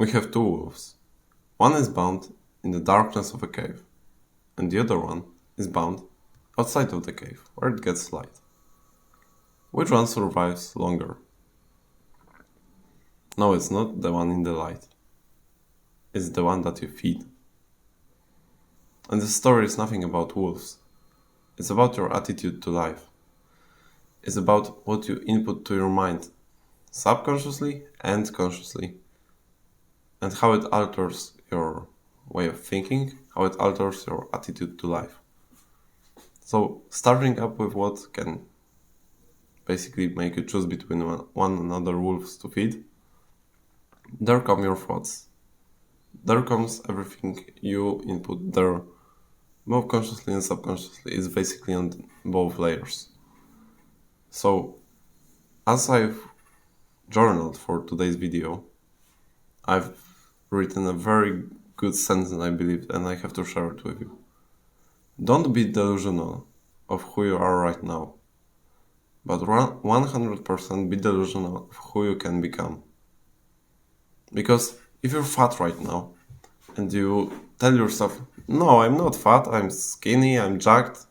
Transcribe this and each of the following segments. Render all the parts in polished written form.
We have two wolves. One is bound in the darkness of a cave, and the other one is bound outside of the cave, where it gets light. Which one survives longer? No, it's not the one in the light. It's the one that you feed. And this story is nothing about wolves. It's about your attitude to life. It's about what you input to your mind, subconsciously and consciously, and how it alters your way of thinking, how it alters your attitude to life. So, starting up with what can basically make you choose between one another wolves to feed, there come your thoughts. There comes everything you input there, both consciously and subconsciously. It's basically on both layers. So, as I've journaled for today's video, I've written a very good sentence, I believe, and I have to share it with you. Don't be delusional of who you are right now, but 100% be delusional of who you can become. Because if you're fat right now, and you tell yourself, no, I'm not fat, I'm skinny, I'm jacked,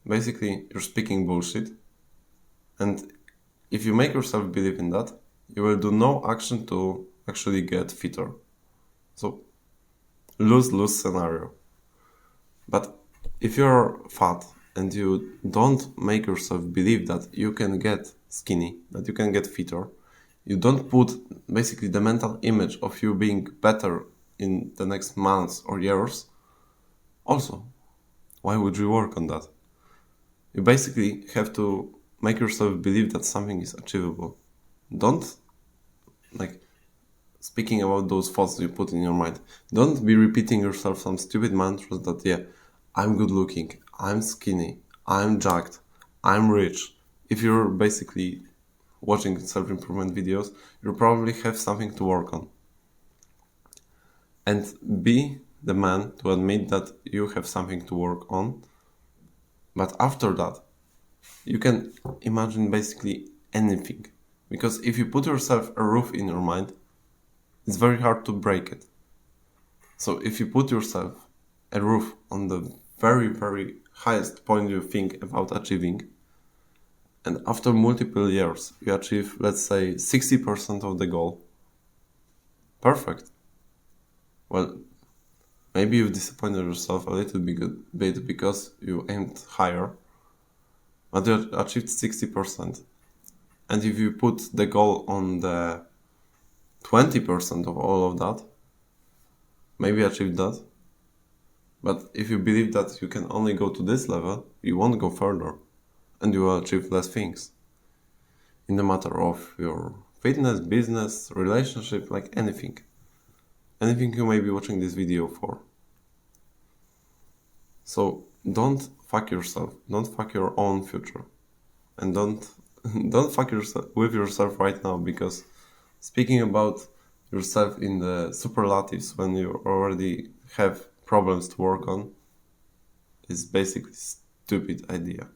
basically you're speaking bullshit. And if you make yourself believe in that, you will do no action to actually get fitter. So, lose-lose scenario. But if you're fat and you don't make yourself believe that you can get skinny, that you can get fitter, you don't put basically the mental image of you being better in the next months or years, also, why would you work on that? You basically have to make yourself believe that something is achievable. Don't, speaking about those thoughts you put in your mind, don't be repeating yourself some stupid mantras that, yeah, I'm good looking, I'm skinny, I'm jacked, I'm rich. If you're basically watching self-improvement videos, you probably have something to work on. And be the man to admit that you have something to work on. But after that, you can imagine basically anything. Because if you put yourself a roof in your mind, it's very hard to break it. So if you put yourself a roof on the very, very highest point you think about achieving, and after multiple years you achieve, let's say, 60% of the goal, perfect. Well, maybe you've disappointed yourself a little bit because you aimed higher, but you achieved 60%. And if you put the goal on the 20% of all of that, maybe achieve that. But if you believe that you can only go to this level, you won't go further, and you will achieve less things. In the matter of your fitness, business, relationship, like anything. Anything you may be watching this video for. So don't fuck yourself. Don't fuck your own future. And don't fuck with yourself right now, because speaking about yourself in the superlatives when you already have problems to work on is basically stupid idea.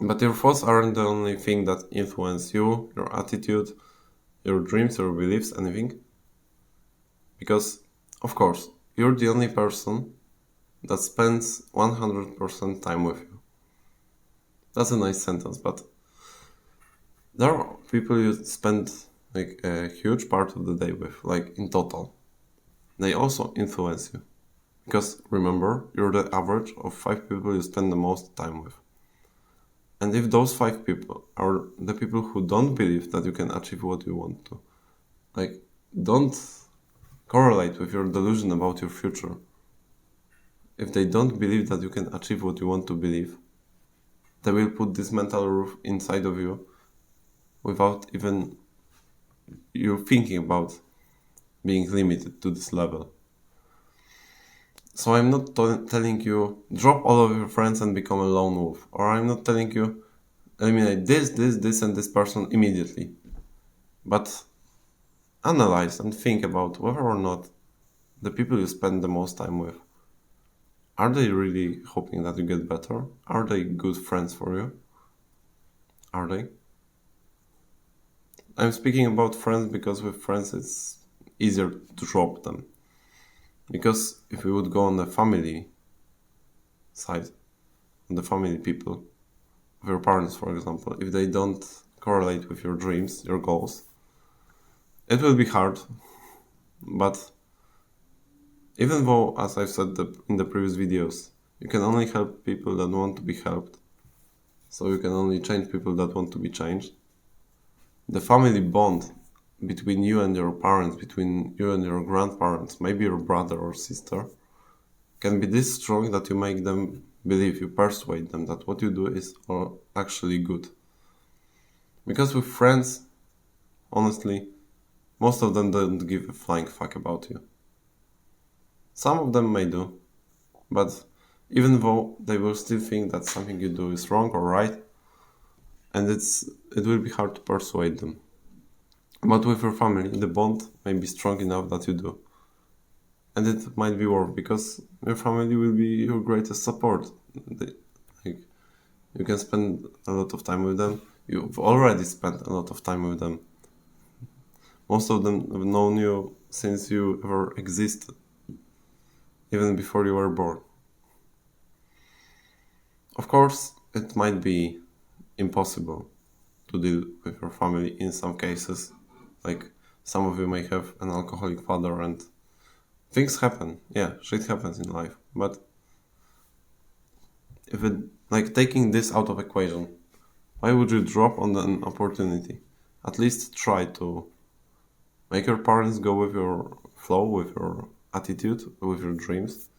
But your thoughts aren't the only thing that influence you, your attitude, your dreams, your beliefs, anything. Because, of course, you're the only person that spends 100% time with you. That's a nice sentence, but there are people you spend like a huge part of the day with, like in total. They also influence you. Because remember, you're the average of 5 people you spend the most time with. And if those 5 people are the people who don't believe that you can achieve what you want to, don't correlate with your delusion about your future. If they don't believe that you can achieve what you want to believe, they will put this mental roof inside of you without even you thinking about being limited to this level. So I'm not telling you drop all of your friends and become a lone wolf, or I'm not telling you eliminate this and this person immediately. But analyze and think about whether or not the people you spend the most time with, are they really hoping that you get better? Are they good friends for you? Are they? I'm speaking about friends because with friends it's easier to drop them. Because if we would go on the family side, on the family people, with your parents, for example, if they don't correlate with your dreams, your goals, it will be hard. But even though, as I've said in the previous videos, you can only help people that want to be helped, so you can only change people that want to be changed, the family bond between you and your parents, between you and your grandparents, maybe your brother or sister, can be this strong that you make them believe, you persuade them that what you do is actually good. Because with friends, honestly, most of them don't give a flying fuck about you. Some of them may do, but even though they will still think that something you do is wrong or right, and it will be hard to persuade them. But with your family, the bond may be strong enough that you do. And it might be worth because your family will be your greatest support. You can spend a lot of time with them. You've already spent a lot of time with them. Most of them have known you since you ever existed, even before you were born. Of course, it might be impossible to deal with your family in some cases. Like, some of you may have an alcoholic father and things happen. Yeah, shit happens in life. But if it, like, taking this out of equation, why would you drop on an opportunity? At least try to make your parents go with your flow, with your attitude, with your dreams.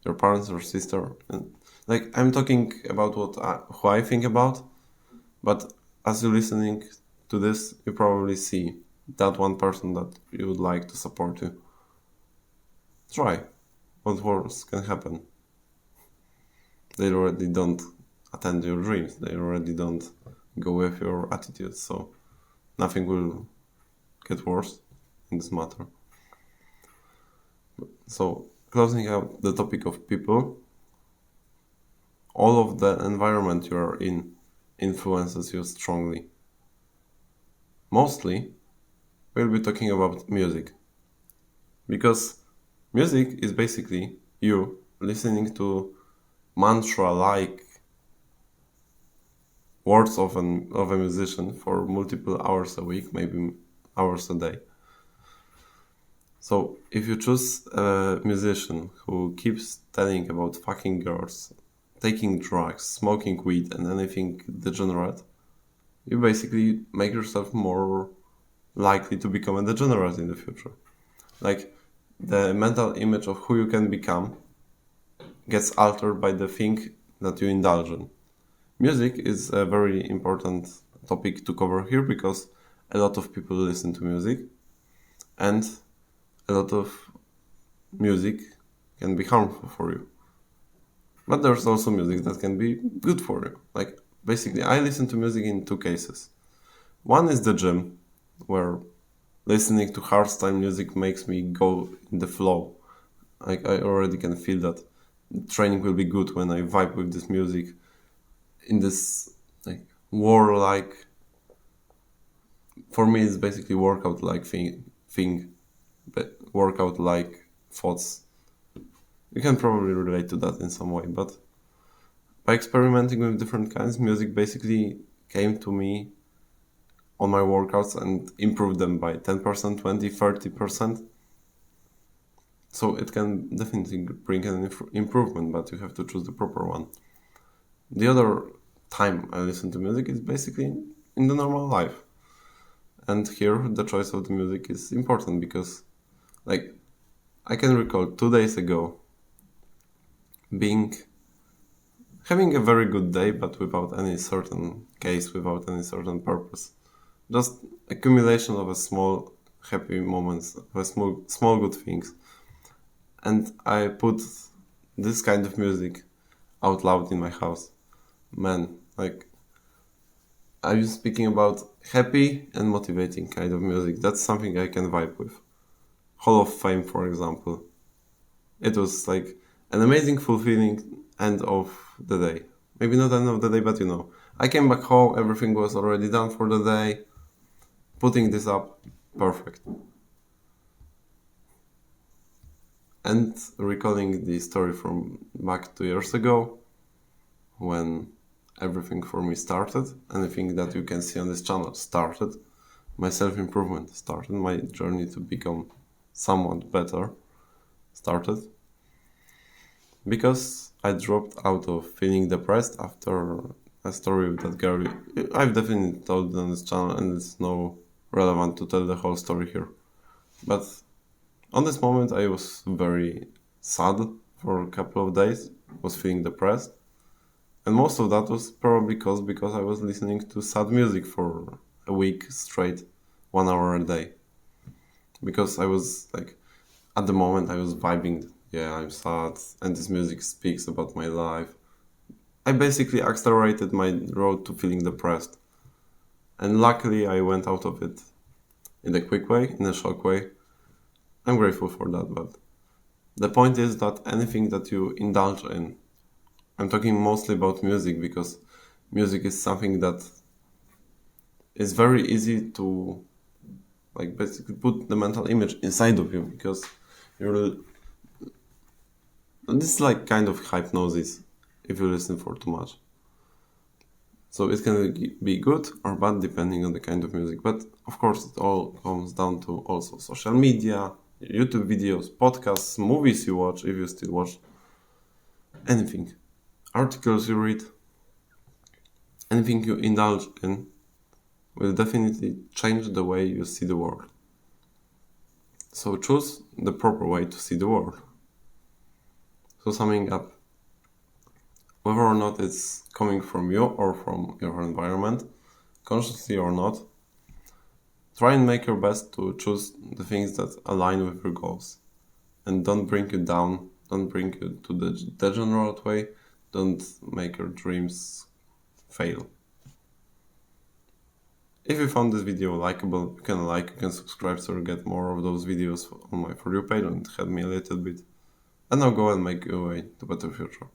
Your parents or sister. And, like, I'm talking about who I think about, but as you're listening to this, you probably see that one person that you would like to support you. Try. What worse can happen? They already don't attend your dreams. They already don't go with your attitude. So nothing will get worse in this matter. So closing out the topic of people, all of the environment you are in influences you strongly. Mostly, we'll be talking about music. Because music is basically you listening to mantra-like words of a musician for multiple hours a week, maybe hours a day. So if you choose a musician who keeps telling about fucking girls, taking drugs, smoking weed, and anything degenerate, you basically make yourself more likely to become a degenerate in the future. Like, the mental image of who you can become gets altered by the thing that you indulge in. Music is a very important topic to cover here because a lot of people listen to music, and a lot of music can be harmful for you. But there's also music that can be good for you. Like, basically, I listen to music in two cases. One is the gym, where listening to hardstyle music makes me go in the flow. Like, I already can feel that training will be good when I vibe with this music in this like war-like. For me, it's basically workout-like thing, but workout-like thoughts. You can probably relate to that in some way, but by experimenting with different kinds, music basically came to me on my workouts and improved them by 10%, 20, 30%. So it can definitely bring an improvement, but you have to choose the proper one. The other time I listen to music is basically in the normal life. And here the choice of the music is important because, like, I can recall 2 days ago having a very good day, but without any certain case, without any certain purpose. Just accumulation of a small happy moments, of a small good things. And I put this kind of music out loud in my house. Man, like, I'm speaking about happy and motivating kind of music. That's something I can vibe with. Hall of Fame, for example. It was like an amazing, fulfilling end of the day. Maybe not end of the day, but you know. I came back home, everything was already done for the day. putting this up, perfect. And recalling the story from back 2 years ago, when everything for me started, anything that you can see on this channel started, my self-improvement started, my journey to become somewhat better started, because I dropped out of feeling depressed after a story with that girl. I've definitely told it on this channel, and it's no relevant to tell the whole story here. But on this moment, I was very sad for a couple of days, was feeling depressed. And most of that was probably because I was listening to sad music for a week straight, 1 hour a day. Because I was like, at the moment I was vibing, yeah, I'm sad, and this music speaks about my life. I basically accelerated my road to feeling depressed. And luckily I went out of it in a quick way, in a shock way. I'm grateful for that, but the point is that anything that you indulge in, I'm talking mostly about music, because music is something that is very easy to like basically put the mental image inside of you, because you're this is like kind of hypnosis if you listen for too much. So it can be good or bad depending on the kind of music, but of course it all comes down to also social media, YouTube videos, podcasts, movies you watch, if you still watch, anything, articles you read, anything you indulge in will definitely change the way you see the world. So choose the proper way to see the world. So summing up, whether or not it's coming from you or from your environment, consciously or not, try and make your best to choose the things that align with your goals and don't bring you down, don't bring you to the degenerate way, don't make your dreams fail. If you found this video likable, you can subscribe so you get more of those videos on my For You page and help me a little bit. And now go and make your way to a better future.